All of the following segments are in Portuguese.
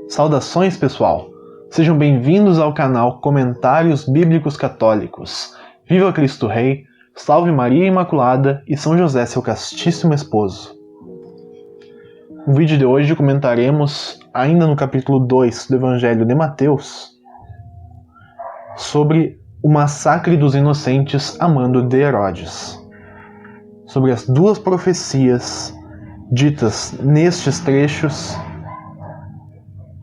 Saudações, pessoal! Sejam bem-vindos ao canal Comentários Bíblicos Católicos. Viva Cristo Rei, salve Maria Imaculada e São José, seu castíssimo esposo. No vídeo de hoje comentaremos, ainda no capítulo 2 do Evangelho de Mateus, sobre o massacre dos inocentes a mando de Herodes. Sobre as duas profecias ditas nestes trechos,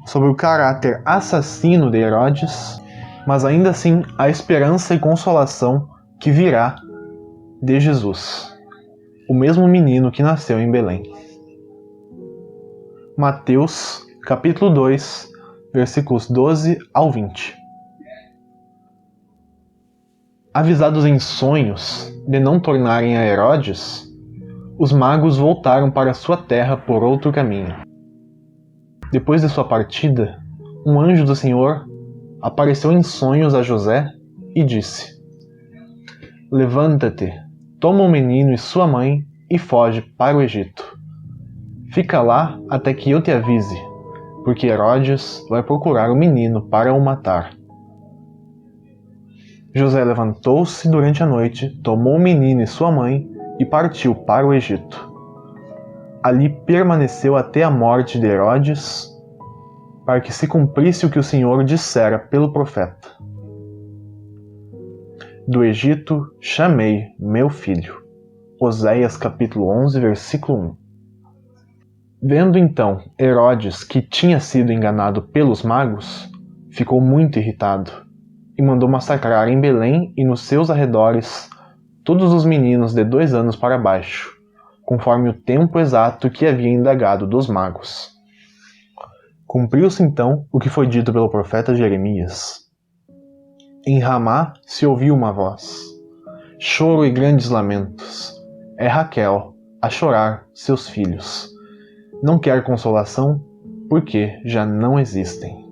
sobre o caráter assassino de Herodes, mas ainda assim a esperança e consolação que virá de Jesus, o mesmo menino que nasceu em Belém. Mateus, capítulo 2, versículos 12 ao 20. Avisados em sonhos de não tornarem a Herodes, os magos voltaram para sua terra por outro caminho. Depois de sua partida, um anjo do Senhor apareceu em sonhos a José e disse: Levanta-te, toma o menino e sua mãe e foge para o Egito. Fica lá até que eu te avise, porque Herodes vai procurar o menino para o matar. José levantou-se durante a noite, tomou o menino e sua mãe e partiu para o Egito. Ali permaneceu até a morte de Herodes, para que se cumprisse o que o Senhor dissera pelo profeta: Do Egito chamei meu filho. Oséias capítulo 11, versículo 1. Vendo então Herodes que tinha sido enganado pelos magos, ficou muito irritado e mandou massacrar em Belém e nos seus arredores todos os meninos de 2 anos para baixo, conforme o tempo exato que havia indagado dos magos. Cumpriu-se então o que foi dito pelo profeta Jeremias. Em Ramá se ouviu uma voz, choro e grandes lamentos. É Raquel a chorar seus filhos. Não quer consolação, porque já não existem.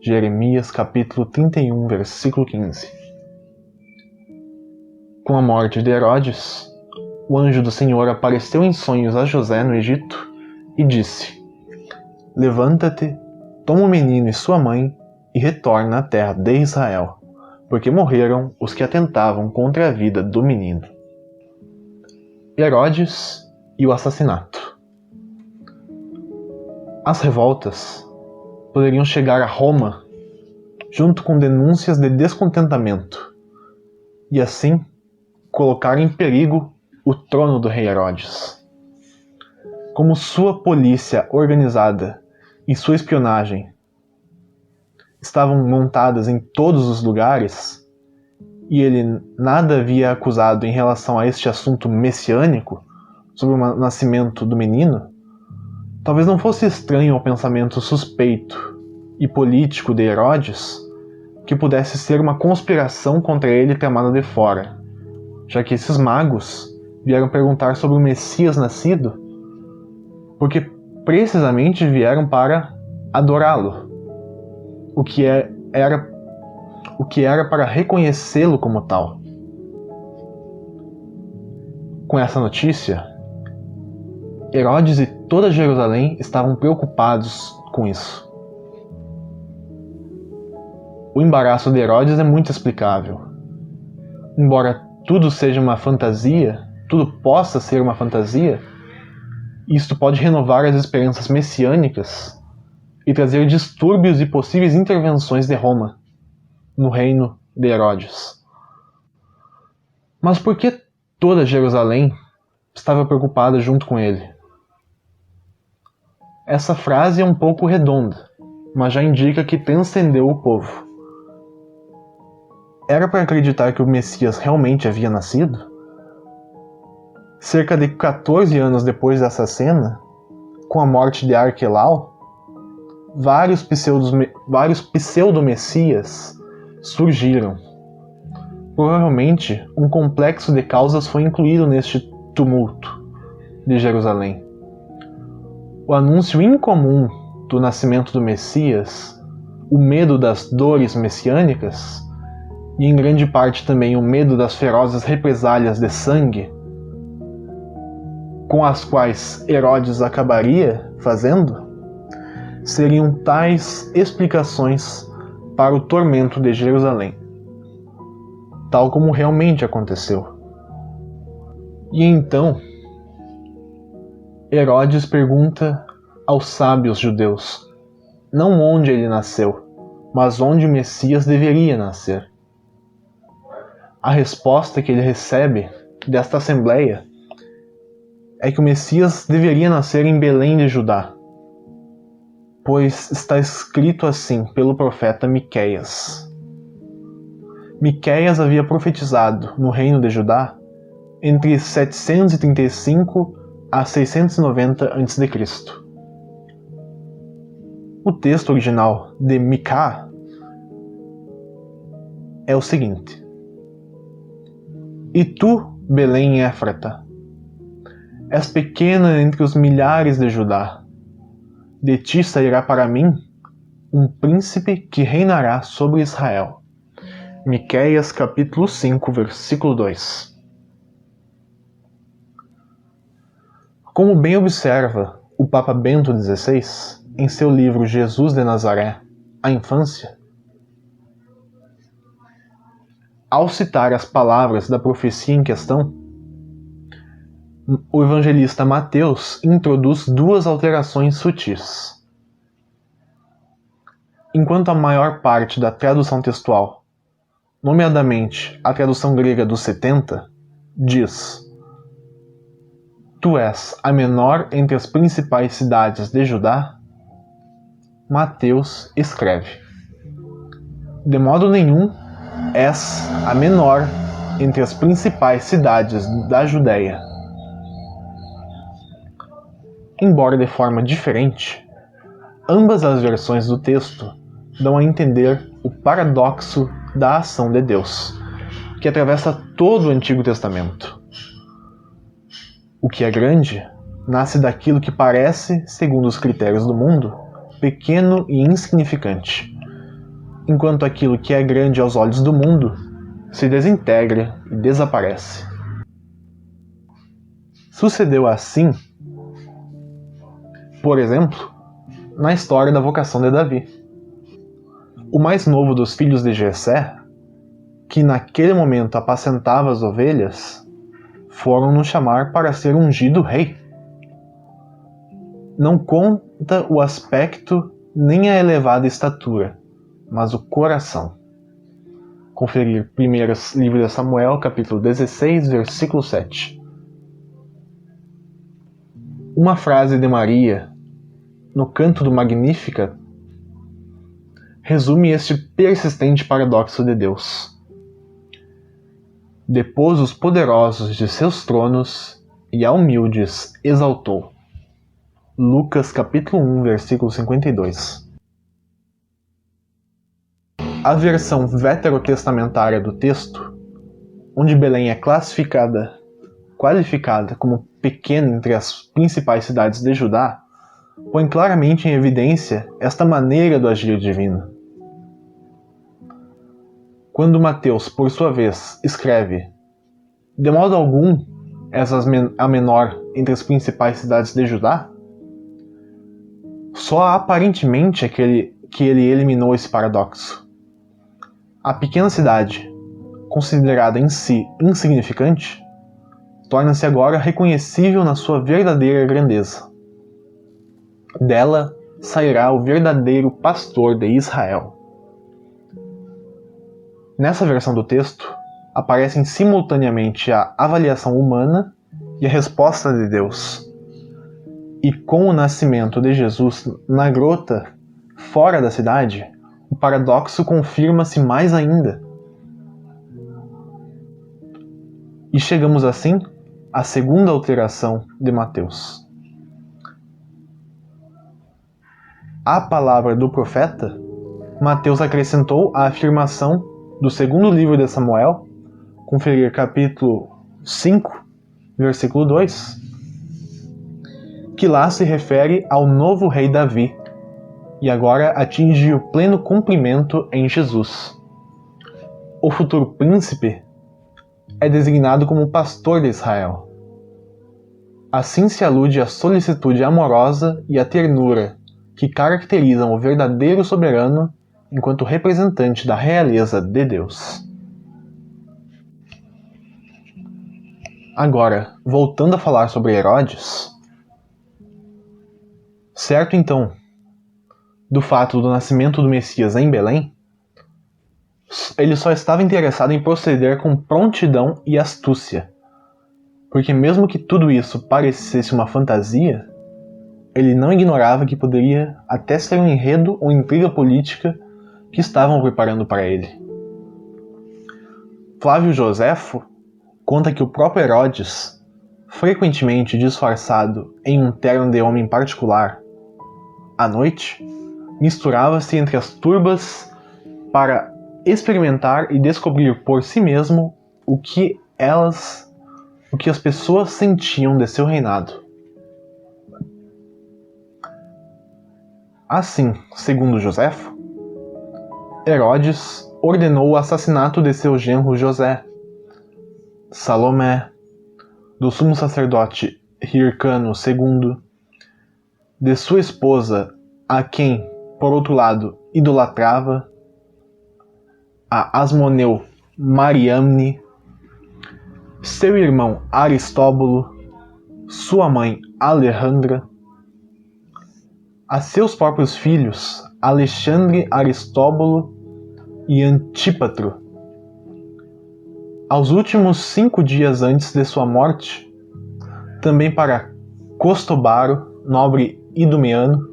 Jeremias capítulo 31, versículo 15. Com a morte de Herodes, o anjo do Senhor apareceu em sonhos a José no Egito e disse: Levanta-te, toma o menino e sua mãe e retorna à terra de Israel, porque morreram os que atentavam contra a vida do menino. Herodes e o assassinato. As revoltas poderiam chegar a Roma junto com denúncias de descontentamento e assim colocar em perigo o trono do rei Herodes. Como sua polícia organizada e sua espionagem estavam montadas em todos os lugares e ele nada havia acusado em relação a este assunto messiânico sobre o nascimento do menino, talvez não fosse estranho ao pensamento suspeito e político de Herodes que pudesse ser uma conspiração contra ele tramada de fora, já que esses magos vieram perguntar sobre o Messias nascido, porque precisamente vieram para adorá-lo, o que era para reconhecê-lo como tal. Com essa notícia, Herodes e toda Jerusalém estavam preocupados com isso. O embaraço de Herodes é muito explicável. Embora tudo seja uma fantasia, tudo possa ser uma fantasia, isto pode renovar as esperanças messiânicas e trazer distúrbios e possíveis intervenções de Roma no reino de Herodes. Mas por que toda Jerusalém estava preocupada junto com ele? Essa frase é um pouco redonda, mas já indica que transcendeu o povo. Era para acreditar que o Messias realmente havia nascido? Cerca de 14 anos depois dessa cena, com a morte de Arquelau, vários pseudo-messias surgiram. Provavelmente, um complexo de causas foi incluído neste tumulto de Jerusalém. O anúncio incomum do nascimento do Messias, o medo das dores messiânicas, e em grande parte também o medo das ferozes represálias de sangue, com as quais Herodes acabaria fazendo, seriam tais explicações para o tormento de Jerusalém, tal como realmente aconteceu. E então, Herodes pergunta aos sábios judeus, não onde ele nasceu, mas onde o Messias deveria nascer. A resposta que ele recebe desta assembleia é que o Messias deveria nascer em Belém de Judá, pois está escrito assim pelo profeta Miqueias. Miqueias havia profetizado no reino de Judá entre 735 a 690 a.C. O texto original de Micá é o seguinte: E tu, Belém Éfrata, és pequena entre os milhares de Judá. De ti sairá para mim um príncipe que reinará sobre Israel. Miqueias capítulo 5, versículo 2. Como bem observa o Papa Bento XVI em seu livro Jesus de Nazaré, a Infância, ao citar as palavras da profecia em questão, o evangelista Mateus introduz duas alterações sutis. Enquanto a maior parte da tradução textual, nomeadamente a tradução grega dos 70, diz: Tu és a menor entre as principais cidades de Judá, Mateus escreve: De modo nenhum és a menor entre as principais cidades da Judéia. Embora de forma diferente, ambas as versões do texto dão a entender o paradoxo da ação de Deus, que atravessa todo o Antigo Testamento. O que é grande nasce daquilo que parece, segundo os critérios do mundo, pequeno e insignificante, enquanto aquilo que é grande aos olhos do mundo se desintegra e desaparece. Sucedeu assim, por exemplo, na história da vocação de Davi. O mais novo dos filhos de Jessé, que naquele momento apacentava as ovelhas, foram-no chamar para ser ungido rei. Não conta o aspecto nem a elevada estatura, mas o coração. Conferir 1 livro de Samuel, capítulo 16, versículo 7. Uma frase de Maria, no canto do Magnífica, resume este persistente paradoxo de Deus. Depôs os poderosos de seus tronos e a humildes exaltou. Lucas capítulo 1, versículo 52. A versão veterotestamentária do texto, onde Belém é qualificada como pequena entre as principais cidades de Judá, põe claramente em evidência esta maneira do agir divino. Quando Mateus, por sua vez, escreve: De modo algum és a menor entre as principais cidades de Judá, só aparentemente é que ele eliminou esse paradoxo. A pequena cidade, considerada em si insignificante, torna-se agora reconhecível na sua verdadeira grandeza. Dela sairá o verdadeiro pastor de Israel. Nessa versão do texto, aparecem simultaneamente a avaliação humana e a resposta de Deus. E com o nascimento de Jesus na grota, fora da cidade, o paradoxo confirma-se mais ainda. E chegamos assim à segunda alteração de Mateus. À palavra do profeta, Mateus acrescentou a afirmação do segundo livro de Samuel, conferir capítulo 5, versículo 2, que lá se refere ao novo rei Davi, e agora atinge o pleno cumprimento em Jesus. O futuro príncipe é designado como pastor de Israel. Assim se alude à solicitude amorosa e à ternura que caracterizam o verdadeiro soberano enquanto representante da realeza de Deus. Agora, voltando a falar sobre Herodes, certo então do fato do nascimento do Messias em Belém, ele só estava interessado em proceder com prontidão e astúcia, porque mesmo que tudo isso parecesse uma fantasia, ele não ignorava que poderia até ser um enredo ou intriga política que estavam preparando para ele. Flávio Joséfo conta que o próprio Herodes, frequentemente disfarçado em um terno de homem particular, à noite, misturava-se entre as turbas para experimentar e descobrir por si mesmo o que as pessoas sentiam de seu reinado. Assim, segundo Joséfo, Herodes ordenou o assassinato de seu genro José, Salomé, do sumo sacerdote Hircano II, de sua esposa, a quem, por outro lado, idolatrava, a Asmoneu Mariamne, seu irmão Aristóbulo, sua mãe Alejandra, a seus próprios filhos Alexandre, Aristóbulo e Antípatro. Aos últimos 5 dias antes de sua morte, também para Costobaro, nobre idumeano,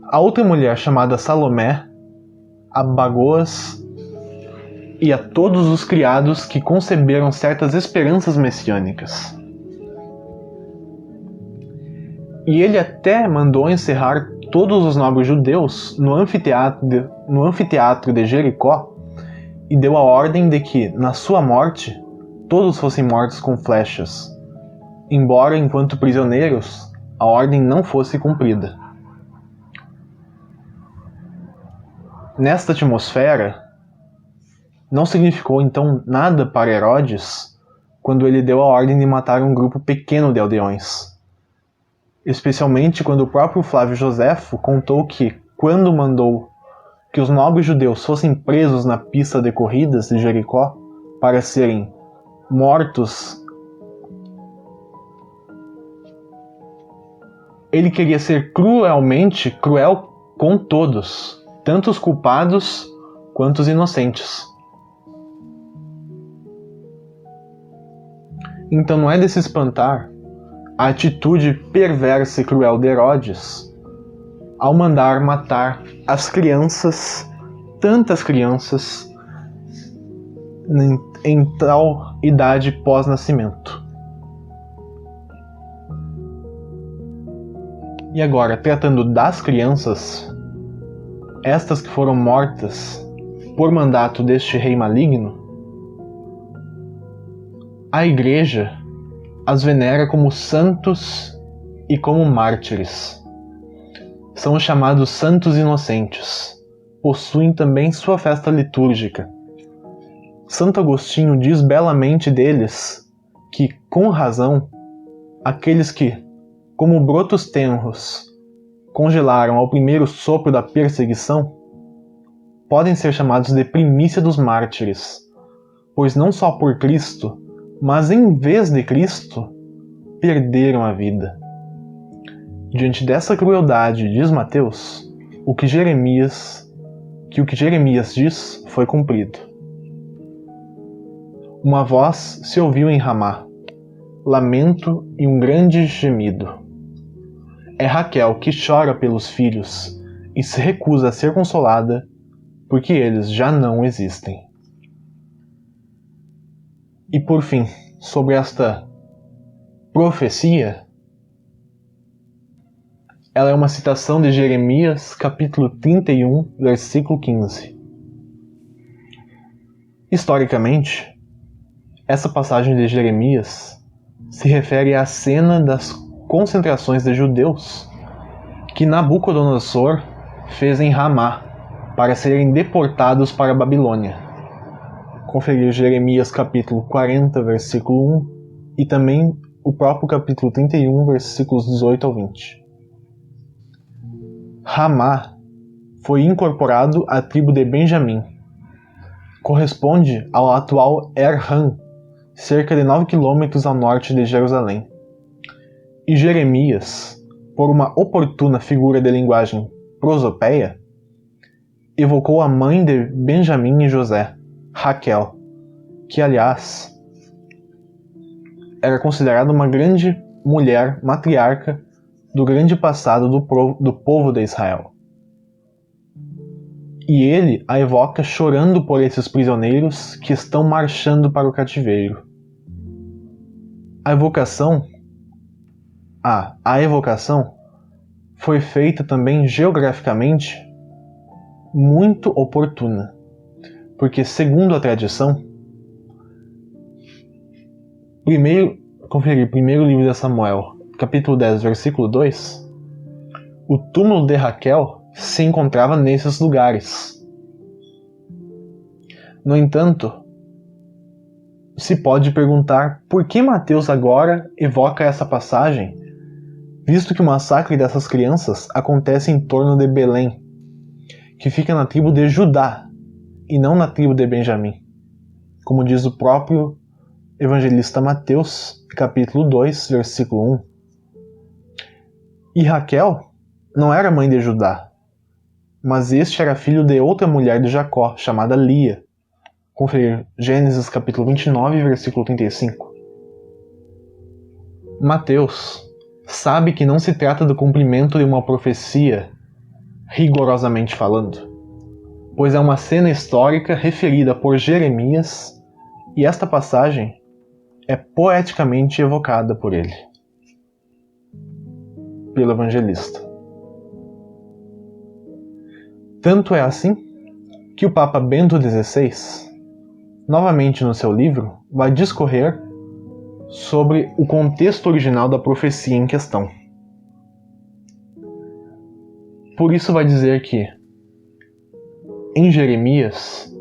a outra mulher chamada Salomé, a Bagoas e a todos os criados que conceberam certas esperanças messiânicas. E ele até mandou encerrar todos os nobres judeus no anfiteatro de Jericó e deu a ordem de que, na sua morte, todos fossem mortos com flechas, embora, enquanto prisioneiros, a ordem não fosse cumprida. Nesta atmosfera, não significou então nada para Herodes quando ele deu a ordem de matar um grupo pequeno de aldeões. Especialmente quando o próprio Flávio Joséfo contou que, quando mandou que os nobres judeus fossem presos na pista de corridas de Jericó para serem mortos, ele queria ser cruel com todos, tanto os culpados quanto os inocentes. Então não é de se espantar a atitude perversa e cruel de Herodes ao mandar matar as crianças, tantas crianças, em tal idade pós-nascimento. E agora, tratando das crianças, estas que foram mortas por mandato deste rei maligno, a Igreja as venera como santos e como mártires. São os chamados santos inocentes. Possuem também sua festa litúrgica. Santo Agostinho diz belamente deles que, com razão, aqueles que, como brotos tenros, congelaram ao primeiro sopro da perseguição, podem ser chamados de primícia dos mártires, pois não só por Cristo, mas em vez de Cristo, perderam a vida. Diante dessa crueldade, diz Mateus, o que Jeremias diz foi cumprido. Uma voz se ouviu em Ramá, lamento e um grande gemido. É Raquel que chora pelos filhos e se recusa a ser consolada, porque eles já não existem. E por fim, sobre esta profecia, ela é uma citação de Jeremias, capítulo 31, versículo 15. Historicamente, essa passagem de Jeremias se refere à cena das concentrações de judeus que Nabucodonosor fez em Ramá para serem deportados para a Babilônia. Conferir Jeremias capítulo 40, versículo 1 e também o próprio capítulo 31, versículos 18 ao 20. Ramá foi incorporado à tribo de Benjamim. Corresponde ao atual Er-Han, cerca de 9 quilômetros ao norte de Jerusalém. E Jeremias, por uma oportuna figura de linguagem prosopeia, evocou a mãe de Benjamim e José, Raquel, que, aliás, era considerada uma grande mulher matriarca do grande passado do povo de Israel. E ele a evoca chorando por esses prisioneiros que estão marchando para o cativeiro. A evocação foi feita também geograficamente muito oportuna, porque, segundo a tradição, primeiro livro de Samuel, capítulo 10, versículo 2, o túmulo de Raquel se encontrava nesses lugares. No entanto, se pode perguntar por que Mateus agora evoca essa passagem, visto que o massacre dessas crianças acontece em torno de Belém, que fica na tribo de Judá e não na tribo de Benjamim, como diz o próprio evangelista Mateus, capítulo 2, versículo 1. E Raquel não era mãe de Judá, mas este era filho de outra mulher de Jacó, chamada Lia. Conferir Gênesis capítulo 29, versículo 35. Mateus sabe que não se trata do cumprimento de uma profecia, rigorosamente falando, pois é uma cena histórica referida por Jeremias e esta passagem é poeticamente evocada por ele, pelo evangelista. Tanto é assim que o Papa Bento XVI, novamente no seu livro, vai discorrer sobre o contexto original da profecia em questão. Por isso vai dizer que, em Jeremias,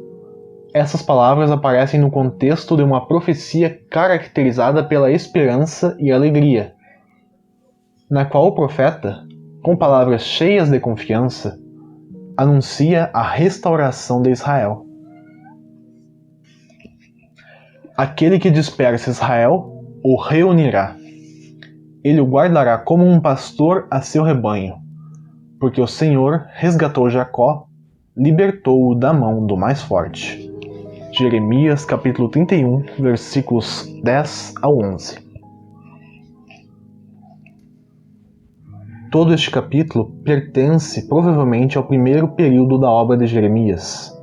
essas palavras aparecem no contexto de uma profecia caracterizada pela esperança e alegria, na qual o profeta, com palavras cheias de confiança, anuncia a restauração de Israel. Aquele que dispersa Israel o reunirá. Ele o guardará como um pastor a seu rebanho, porque o Senhor resgatou Jacó, libertou-o da mão do mais forte. Jeremias capítulo 31, versículos 10 ao 11. Todo este capítulo pertence provavelmente ao primeiro período da obra de Jeremias,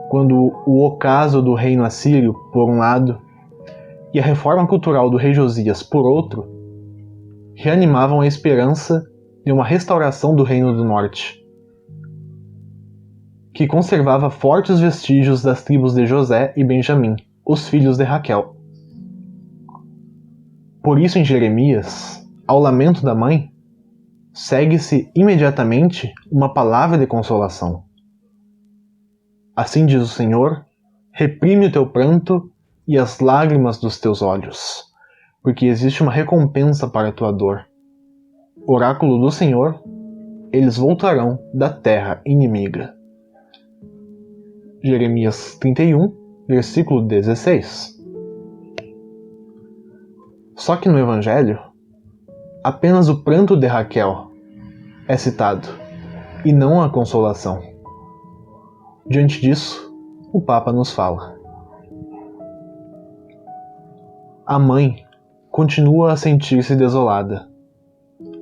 quando o ocaso do reino assírio, por um lado, e a reforma cultural do rei Josias, por outro, reanimavam a esperança de uma restauração do reino do norte, que conservava fortes vestígios das tribos de José e Benjamim, os filhos de Raquel. Por isso, em Jeremias, ao lamento da mãe, segue-se imediatamente uma palavra de consolação. Assim diz o Senhor: reprime o teu pranto e as lágrimas dos teus olhos, porque existe uma recompensa para a tua dor. Oráculo do Senhor, eles voltarão da terra inimiga. Jeremias 31, versículo 16. Só que no Evangelho, apenas o pranto de Raquel é citado, e não a consolação. Diante disso, o Papa nos fala: a mãe continua a sentir-se desolada.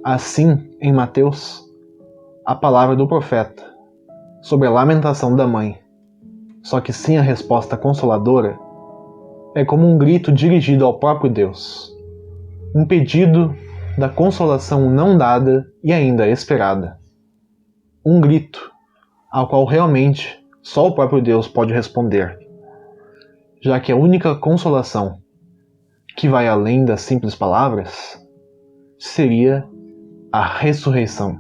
Assim, em Mateus, a palavra do profeta sobre a lamentação da mãe, só que sem a resposta consoladora, é como um grito dirigido ao próprio Deus, um pedido da consolação não dada e ainda esperada. Um grito ao qual realmente só o próprio Deus pode responder, já que a única consolação que vai além das simples palavras seria a ressurreição.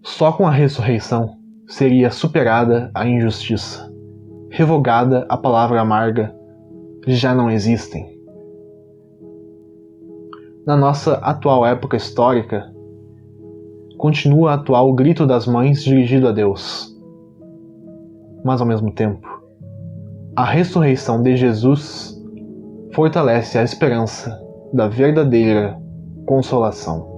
Só com a ressurreição seria superada a injustiça, revogada a palavra amarga já não existem. Na nossa atual época histórica, continua a atuar o grito das mães dirigido a Deus. Mas ao mesmo tempo, a ressurreição de Jesus fortalece a esperança da verdadeira consolação.